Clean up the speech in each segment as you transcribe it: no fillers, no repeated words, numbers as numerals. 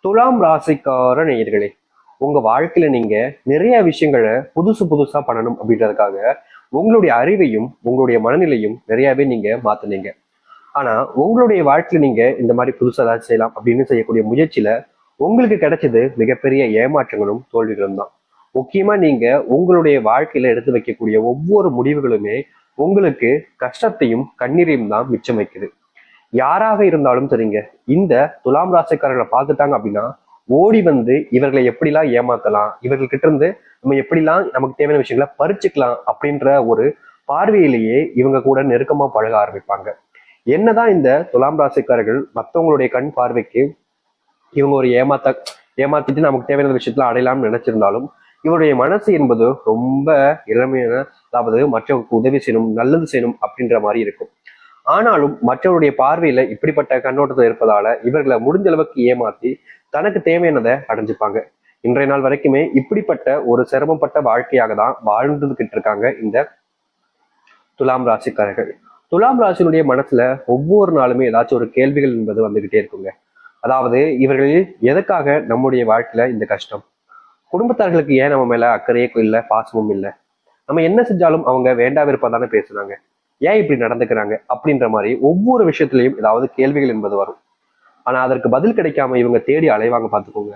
துலாம் ராசிக்கார நேயர்களே, உங்க வாழ்க்கையில நீங்க நிறைய விஷயங்களை புதுசு புதுசா பண்ணணும் அப்படின்றதுக்காக உங்களுடைய அறிவையும் உங்களுடைய மனநிலையும் நிறையவே நீங்க மாத்துனீங்க. ஆனா உங்களுடைய வாழ்க்கையில நீங்க இந்த மாதிரி புதுசா ஏதாவது செய்யலாம் அப்படின்னு செய்யக்கூடிய முயற்சியில உங்களுக்கு கிடைச்சது மிகப்பெரிய ஏமாற்றங்களும் தோல்விகளும் தான். முக்கியமா நீங்க உங்களுடைய வாழ்க்கையில எடுத்து வைக்கக்கூடிய ஒவ்வொரு முடிவுகளுமே உங்களுக்கு கஷ்டத்தையும் கண்ணீரையும் தான் மிச்சம் வைக்குது. யாராக இருந்தாலும் சரிங்க, இந்த துலாம் ராசிக்காரர்களை பார்த்துட்டாங்க அப்படின்னா ஓடி வந்து இவர்களை எப்படிலாம் ஏமாத்தலாம், இவர்கள் கிட்ட இருந்து நம்ம எப்படிலாம் நமக்கு தேவையான விஷயங்களை பறிச்சுக்கலாம் அப்படின்ற ஒரு பார்வையிலேயே இவங்க கூட நெருக்கமா பழக ஆரம்பிப்பாங்க. என்னதான் இந்த துலாம் ராசிக்காரர்கள் மற்றவங்களுடைய கண் பார்வைக்கு இவங்க ஒரு ஏமாத்திட்டு நமக்கு தேவையான விஷயத்துல அடையலாம்னு நினைச்சிருந்தாலும் இவருடைய மனசு என்பது ரொம்ப இளமையான, அதாவது மற்றவங்களுக்கு உதவி செய்யணும், நல்லது செய்யணும் அப்படின்ற மாதிரி இருக்கும். ஆனாலும் மற்றவருடைய பார்வையில இப்படிப்பட்ட கண்ணோட்டத்தில் இருப்பதால இவர்களை முடிஞ்ச அளவுக்கு ஏமாத்தி தனக்கு தேவையானதை அடைஞ்சுப்பாங்க. இன்றைய நாள் வரைக்குமே இப்படிப்பட்ட ஒரு சிரமப்பட்ட வாழ்க்கையாக தான் வாழ்ந்துகிட்டு இருக்காங்க இந்த துலாம் ராசிக்காரர்கள். துலாம் ராசியினுடைய மனசுல ஒவ்வொரு நாளுமே ஏதாச்சும் ஒரு கேள்விகள் என்பது வந்துகிட்டே இருக்குங்க. அதாவது இவர்கள் எதுக்காக நம்முடைய வாழ்க்கையில இந்த கஷ்டம், குடும்பத்தார்களுக்கு ஏன் நம்ம மேல அக்கறையே இல்லை, பாசமும் இல்லை, நம்ம என்ன செஞ்சாலும் அவங்க வேண்டா விருப்பம் பேசுறாங்க, ஏன் இப்படி நடந்துக்கிறாங்க அப்படின்ற மாதிரி ஒவ்வொரு விஷயத்திலையும் ஏதாவது கேள்விகள் என்பது வரும். ஆனா அதற்கு பதில் கிடைக்காம இவங்க தேடி அலைவாங்க பார்த்துக்கோங்க.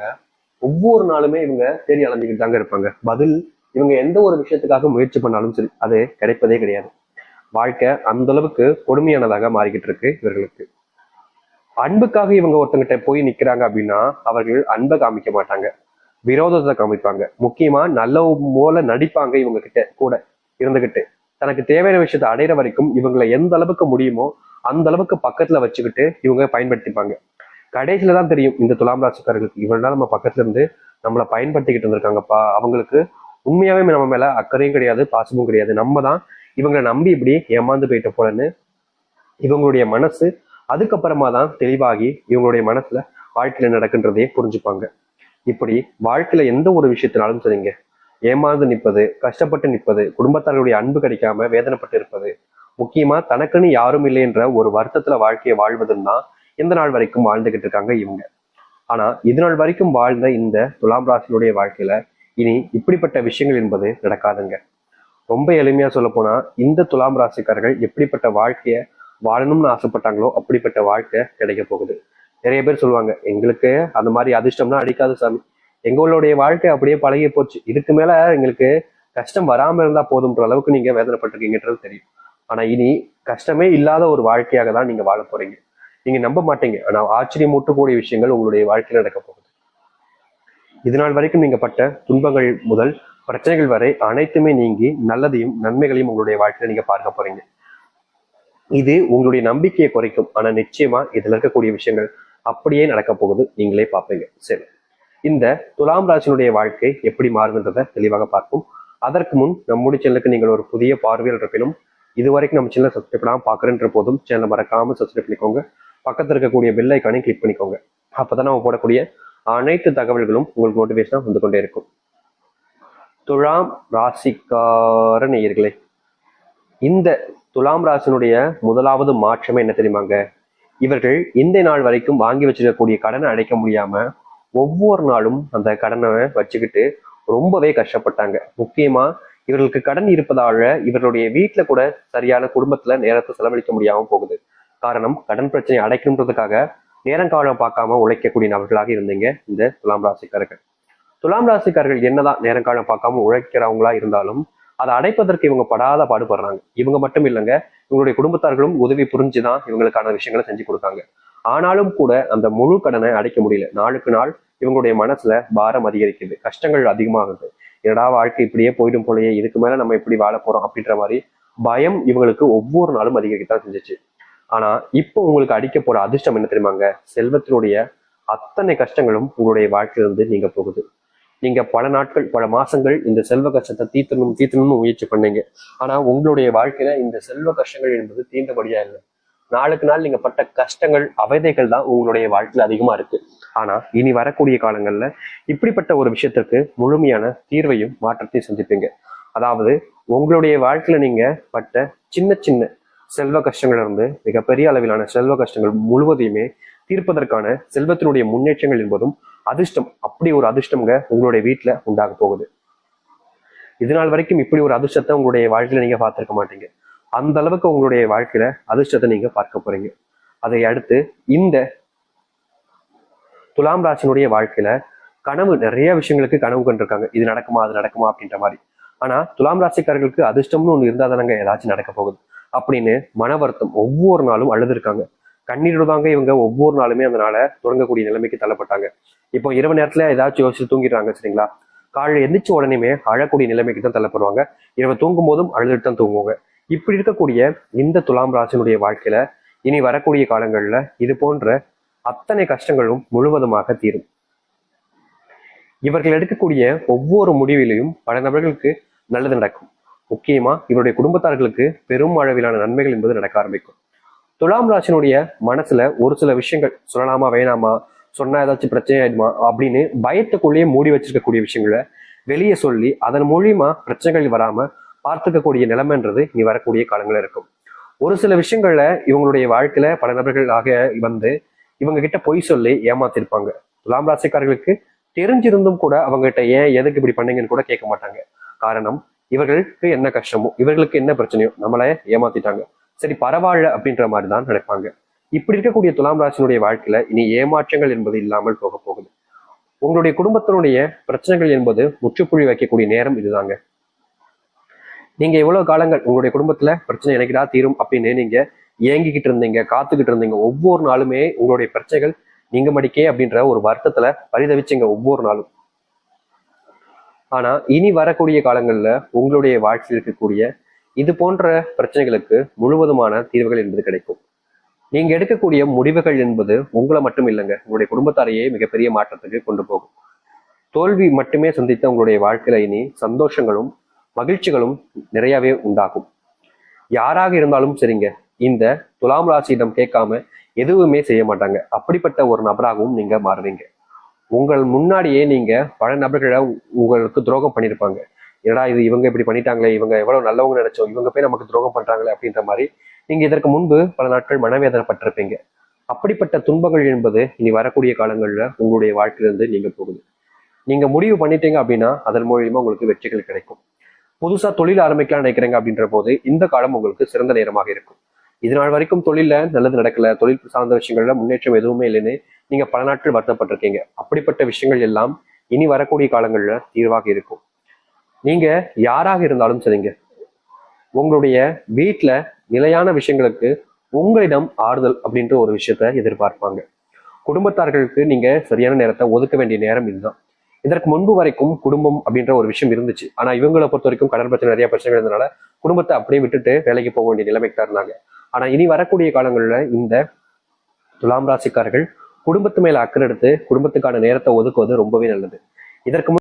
ஒவ்வொரு நாளுமே இவங்க தேடி அலைஞ்சுக்கிட்டு தாங்க இருப்பாங்க. பதில் இவங்க எந்த ஒரு விஷயத்துக்காக முயற்சி பண்ணாலும் சரி அது கிடைப்பதே கிடையாது. வாழ்க்கை அந்த அளவுக்கு கொடுமையானதாக மாறிக்கிட்டு இருக்கு இவர்களுக்கு. அன்புக்காக இவங்க ஒருத்தங்கிட்ட போய் நிக்கிறாங்க அப்படின்னா அவர்கள் அன்பை காமிக்க மாட்டாங்க, விரோதத்தை காமிப்பாங்க. முக்கியமா நல்ல போல நடிப்பாங்க. இவங்க கிட்ட கூட இருந்துகிட்டு தனக்கு தேவையான விஷயத்தை அடையிற வரைக்கும் இவங்களை எந்த அளவுக்கு முடியுமோ அந்த அளவுக்கு பக்கத்துல வச்சுக்கிட்டு இவங்க பயன்படுத்திப்பாங்க. கடைசியில தான் தெரியும் இந்த துலாம் ராசிக்காரர்களுக்கு இவ்வளவு நாள் நம்ம பக்கத்துல இருந்து நம்மளை பயன்படுத்திக்கிட்டு இருந்திருக்காங்கப்பா, அவங்களுக்கு உண்மையாவே நம்ம மேல அக்கறையும் கிடையாது, பாசமும் கிடையாது, நம்ம தான் இவங்களை நம்பி இப்படி ஏமாந்து போயிட்ட போலன்னு இவங்களுடைய மனசு அதுக்கப்புறமா தான் தெளிவாகி இவங்களுடைய மனசுல வாழ்க்கையில நடக்குன்றதையே புரிஞ்சுப்பாங்க. இப்படி வாழ்க்கையில எந்த ஒரு விஷயத்தினாலும் சரிங்க, ஏமாந்து நிற்பது, கஷ்டப்பட்டு நிற்பது, குடும்பத்தார்களுடைய அன்பு கிடைக்காம வேதனைப்பட்டு இருப்பது, முக்கியமா தனக்குன்னு யாரும் இல்லை என்ற ஒரு வருத்தத்துல வாழ்க்கையை வாழ்வதுன்னு தான் எந்த நாள் வரைக்கும் வாழ்ந்துகிட்டு இருக்காங்க இவங்க. ஆனா இது நாள் வரைக்கும் வாழ்ந்த இந்த துலாம் ராசியினுடைய வாழ்க்கையில இனி இப்படிப்பட்ட விஷயங்கள் என்பது நடக்காதுங்க. ரொம்ப எளிமையா சொல்ல போனா இந்த துலாம் ராசிக்காரர்கள் எப்படிப்பட்ட வாழ்க்கைய வாழணும்னு ஆசைப்பட்டாங்களோ அப்படிப்பட்ட வாழ்க்கை கிடைக்க போகுது. நிறைய பேர் சொல்லுவாங்க, எங்களுக்கு அந்த மாதிரி அதிர்ஷ்டம்னா அடிக்காது சாமி, எங்களுடைய வாழ்க்கை அப்படியே பழகி போச்சு, இதுக்கு மேல எங்களுக்கு கஷ்டம் வராம இருந்தா போதும்ன்ற அளவுக்கு நீங்க வேதனைப்பட்டிருக்கீங்கன்றது தெரியும். ஆனா இனி கஷ்டமே இல்லாத ஒரு வாழ்க்கையாக தான் நீங்க வாழ போறீங்க. நீங்க நம்ப மாட்டீங்க, ஆனா ஆச்சரியமூட்டக்கூடிய விஷயங்கள் உங்களுடைய வாழ்க்கையில நடக்க போகுது. இது நாள் வரைக்கும் நீங்க பட்ட துன்பங்கள் முதல் பிரச்சனைகள் வரை அனைத்துமே நீங்கி நல்லதையும் நன்மைகளையும் உங்களுடைய வாழ்க்கையில நீங்க பார்க்க போறீங்க. இது உங்களுடைய நம்பிக்கையை குறைக்கும், ஆனா நிச்சயமா இதுல இருக்கக்கூடிய விஷயங்கள் அப்படியே நடக்க போகுது, நீங்களே பார்ப்பீங்க. சரி, இந்த துலாம் ராசியினுடைய வாழ்க்கை எப்படி மாறுகின்றத தெளிவாக பார்ப்போம். அதற்கு முன் நம்முடைய சேனலுக்கு நீங்கள் ஒரு புதிய பார்வையில் இருப்பினும் இதுவரைக்கும் நம்ம சேனலை சப்ஸ்கிரைப் பண்ணாம பாக்குறேன்ற போதும் சேனலை மறக்காம சப்ஸ்கிரைப் பண்ணிக்கோங்க. பக்கத்தில் இருக்கக்கூடிய பெல் ஐக்கானையும் கிளிக் பண்ணிக்கோங்க. அப்பதான் நம்ம போடக்கூடிய அனைத்து தகவல்களும் உங்களுக்கு நோட்டிபிகேஷனா வந்து கொண்டே இருக்கும். துலாம் ராசிக்கார நேயர்களே, இந்த துலாம் ராசினுடைய முதலாவது மாற்றமே என்ன தெரியுமாங்க? இவர்கள் இந்த நாள் வரைக்கும் வாங்கி வச்சிருக்கக்கூடிய கடனை அடைக்க முடியாம ஒவ்வொரு நாளும் அந்த கடனை வச்சுக்கிட்டு ரொம்பவே கஷ்டப்பட்டாங்க. முக்கியமா இவர்களுக்கு கடன் இருப்பதால இவர்களுடைய வீட்டுல கூட சரியான குடும்பத்துல நேரத்தை செலவழிக்க முடியாம போகுது. காரணம், கடன் பிரச்சனையை அடைக்கணுன்றதுக்காக நேரங்காலம் பார்க்காம உழைக்கக்கூடிய நபர்களாக இருந்தீங்க இந்த துலாம் ராசிக்காரர்கள். துலாம் ராசிக்காரர்கள் என்னதான் நேரங்காலம் பார்க்காம உழைக்கிறவங்களா இருந்தாலும் அதை அடைப்பதற்கு இவங்க படாத பாடுபடுறாங்க. இவங்க மட்டும் இல்லைங்க, இவங்களுடைய குடும்பத்தார்களும் உதவி புரிஞ்சுதான் இவங்களுக்கான விஷயங்களை செஞ்சு கொடுத்தாங்க. ஆனாலும் கூட அந்த முழு கடனை அடைக்க முடியல. நாளுக்கு நாள் இவங்களுடைய மனசுல பாரம் அதிகரிக்குது, கஷ்டங்கள் அதிகமாகுது. என்னடா வாழ்க்கை இப்படியே போயிடும் போலயே, இதுக்கு மேல நம்ம இப்படி வாழ போறோம் அப்படின்ற மாதிரி பயம் இவங்களுக்கு ஒவ்வொரு நாளும் அதிகரிக்கத்தான் செஞ்சிச்சு. ஆனா இப்போ உங்களுக்கு அடிக்க போற அதிர்ஷ்டம் என்ன தெரியுமாங்க? செல்வத்தினுடைய அத்தனை கஷ்டங்களும் உங்களுடைய வாழ்க்கையிலிருந்து நீங்க போகுது. நீங்க பல நாட்கள் பல மாசங்கள் இந்த செல்வ கஷ்டத்தை தீர்த்தணும்னு முயற்சி பண்ணீங்க. ஆனா உங்களுடைய வாழ்க்கையில இந்த செல்வ கஷ்டங்கள் என்பது தீர்ந்தபடியா இல்லை. நாளுக்கு நாள் நீங்க பட்ட கஷ்டங்கள் அவதைகள் தான் உங்களுடைய வாழ்க்கையில அதிகமா இருக்கு. ஆனா இனி வரக்கூடிய காலங்கள்ல இப்படிப்பட்ட ஒரு விஷயத்திற்கு முழுமையான தீர்வையும் மாற்றத்தையும் சந்திப்பீங்க. அதாவது உங்களுடைய வாழ்க்கையில நீங்க பட்ட சின்ன சின்ன செல்வ கஷ்டங்கள் இருந்து மிகப்பெரிய அளவிலான செல்வ கஷ்டங்கள் முழுவதையுமே தீர்ப்பதற்கான செல்வத்தினுடைய முன்னேற்றங்கள் என்பதும் அதிர்ஷ்டம், அப்படி ஒரு அதிர்ஷ்டம்ங்க உங்களுடைய வீட்டுல உண்டாக போகுது. இது நாள் வரைக்கும் இப்படி ஒரு அதிர்ஷ்டத்தை உங்களுடைய வாழ்க்கையில நீங்க பார்த்திருக்க மாட்டீங்க. அந்த அளவுக்கு உங்களுடைய வாழ்க்கையில அதிர்ஷ்டத்தை நீங்க பார்க்க போறீங்க. அதை அடுத்து இந்த துலாம் ராசினுடைய வாழ்க்கையில கனவு, நிறைய விஷயங்களுக்கு கனவு கண்டிருக்காங்க. இது நடக்குமா அது நடக்குமா அப்படின்ற மாதிரி. ஆனா துலாம் ராசிக்காரர்களுக்கு அதிர்ஷ்டம்னு ஒண்ணு இருந்தா தானங்க ஏதாச்சும் நடக்க போகுது அப்படின்னு மன வருத்தம் ஒவ்வொரு நாளும் அழுதுருக்காங்க. கண்ணீரோடு தாங்க இவங்க ஒவ்வொரு நாளுமே அந்த நாளை தொடங்கக்கூடிய நிலைமைக்கு தள்ளப்பட்டாங்க. இப்போ இரவு நேரத்துல ஏதாச்சும் யோசிச்சு தூங்கிடுறாங்க சரிங்களா, காலையில் எந்திரிச்ச உடனேயுமே அழக்கூடிய நிலைமைக்கு தான் தள்ளப்படுவாங்க. இரவு தூங்கும் போதும் அழுதுட்டு தான் தூங்குவாங்க. இப்படி இருக்கக்கூடிய இந்த துலாம் ராசினுடைய வாழ்க்கையில இனி வரக்கூடிய காலங்கள்ல இது போன்ற அத்தனை கஷ்டங்களும் முழுவதுமாக தீரும். இவர்கள் எடுக்கக்கூடிய ஒவ்வொரு முடிவிலையும் பல நபர்களுக்கு நல்லது நடக்கும். முக்கியமா இவருடைய குடும்பத்தார்களுக்கு பெரும் அளவிலான நன்மைகள் என்பது நடக்க ஆரம்பிக்கும். துலாம் ராசினுடைய மனசுல ஒரு சில விஷயங்கள் சொல்லலாமா வேணாமா, சொன்னா ஏதாச்சும் பிரச்சனை ஆயிடுமா அப்படின்னு பயத்துக்குள்ளேயே மூடி வச்சிருக்கக்கூடிய விஷயங்களை வெளியே சொல்லி அதன் மூலியமா பிரச்சனைகள் வராம பார்த்துக்கக்கூடிய நிலைமைன்றது இனி வரக்கூடிய காலங்கள் இருக்கும். ஒரு சில விஷயங்கள்ல இவங்களுடைய வாழ்க்கையில பல நபர்களாக வந்து இவங்க கிட்ட பொய் சொல்லி ஏமாத்திருப்பாங்க. துலாம் ராசிக்காரர்களுக்கு தெரிஞ்சிருந்தும் கூட அவங்க கிட்ட ஏன் எதுக்கு இப்படி பண்ணீங்கன்னு கூட கேட்க மாட்டாங்க. காரணம், இவர்களுக்கு என்ன கஷ்டமோ இவர்களுக்கு என்ன பிரச்சனையோ நம்மளை ஏமாத்திட்டாங்க, சரி பரவாயில்ல அப்படின்ற மாதிரி தான் நினைப்பாங்க. இப்படி இருக்கக்கூடிய துலாம் ராசினுடைய வாழ்க்கையில இனி ஏமாற்றங்கள் என்பது இல்லாமல் போக போகுது. உங்களுடைய குடும்பத்தினுடைய பிரச்சனைகள் என்பது முற்றுப்புள்ளி வைக்கக்கூடிய நேரம் இதுதாங்க. நீங்க எவ்வளவு காலங்கள் உங்களுடைய குடும்பத்துல பிரச்சனை எனக்குடா தீரும் அப்படின்னு நீங்க ஏங்கிக்கிட்டு இருந்தீங்க, காத்துக்கிட்டு இருந்தீங்க, ஒவ்வொரு நாளுமே உங்களுடைய பிரச்சனைகள் நீங்க மடிக்கே அப்படின்ற ஒரு வருத்தத்துல பரிதவிச்சுங்க ஒவ்வொரு நாளும். ஆனா இனி வரக்கூடிய காலங்கள்ல உங்களுடைய வாழ்க்கையில் இருக்கக்கூடிய இது போன்ற பிரச்சனைகளுக்கு முழுவதுமான தீர்வுகள் என்பது கிடைக்கும். நீங்க எடுக்கக்கூடிய முடிவுகள் என்பது உங்களை மட்டும் இல்லைங்க, உங்களுடைய குடும்பத்தாரையே மிகப்பெரிய மாற்றத்துக்கு கொண்டு போகும். தோல்வி மட்டுமே சந்தித்த உங்களுடைய வாழ்க்கையில இனி சந்தோஷங்களும் மகிழ்ச்சிகளும் நிறையவே உண்டாகும். யாராக இருந்தாலும் சரிங்க, இந்த துலாம் ராசியிடம் கேட்காம எதுவுமே செய்ய மாட்டாங்க. அப்படிப்பட்ட ஒரு நபராகவும் நீங்க மாறுவீங்க. உங்கள் முன்னாடியே நீங்க பல நபர்களை உங்களுக்கு துரோகம் பண்ணியிருப்பாங்க. ஏடா இது இவங்க இப்படி பண்ணிட்டாங்களே, இவங்க எவ்வளவு நல்லவங்க நினைச்சோம், இவங்க போய் நமக்கு துரோகம் பண்றாங்களே அப்படின்ற மாதிரி நீங்க இதற்கு முன்பு பல நாட்கள் மனவேதனைப்பட்டிருப்பீங்க. அப்படிப்பட்ட துன்பங்கள் என்பது இனி வரக்கூடிய காலங்கள்ல உங்களுடைய வாழ்க்கையிலிருந்து நீங்க போகுது. நீங்க முடிவு பண்ணிட்டீங்க அப்படின்னா அதன் மூலியமா உங்களுக்கு வெற்றிகள் கிடைக்கும். புதுசா தொழில் ஆரம்பிக்கலாம் நினைக்கிறீங்க அப்படின்ற போது இந்த காலம் உங்களுக்கு சிறந்த நேரமாக இருக்கும். இது நாள் வரைக்கும் தொழில நல்லது நடக்கல, தொழில் சார்ந்த விஷயங்கள்ல முன்னேற்றம் எதுவுமே இல்லைன்னு நீங்க பல நாட்கள் வருத்தப்பட்டிருக்கீங்க. அப்படிப்பட்ட விஷயங்கள் எல்லாம் இனி வரக்கூடிய காலங்கள்ல தீர்வாக இருக்கும். நீங்க யாராக இருந்தாலும் சரிங்க, உங்களுடைய வீட்டுல நிலையான விஷயங்களுக்கு உங்களிடம் ஆறுதல் அப்படின்ற ஒரு விஷயத்த எதிர்பார்ப்பாங்க. குடும்பத்தார்களுக்கு நீங்க சரியான நேரத்தை ஒதுக்க வேண்டிய நேரம் இதுதான். இதற்கு முன்பு வரைக்கும் குடும்பம் அப்படின்ற ஒரு விஷயம் இருந்துச்சு. ஆனா இவங்களை பொறுத்த வரைக்கும் கடன் பிரச்சனை, நிறைய பிரச்சனைகள் இருந்தனால குடும்பத்தை அப்படியே விட்டுட்டு வேலைக்கு போக வேண்டிய நிலைமைக்கு தான் இருந்தாங்க. ஆனா இனி வரக்கூடிய காலங்கள்ல இந்த துலாம் ராசிக்காரர்கள் குடும்பத்து மேல அக்கறை எடுத்து குடும்பத்துக்கான நேரத்தை ஒதுக்குவது ரொம்பவே நல்லது. இதற்கு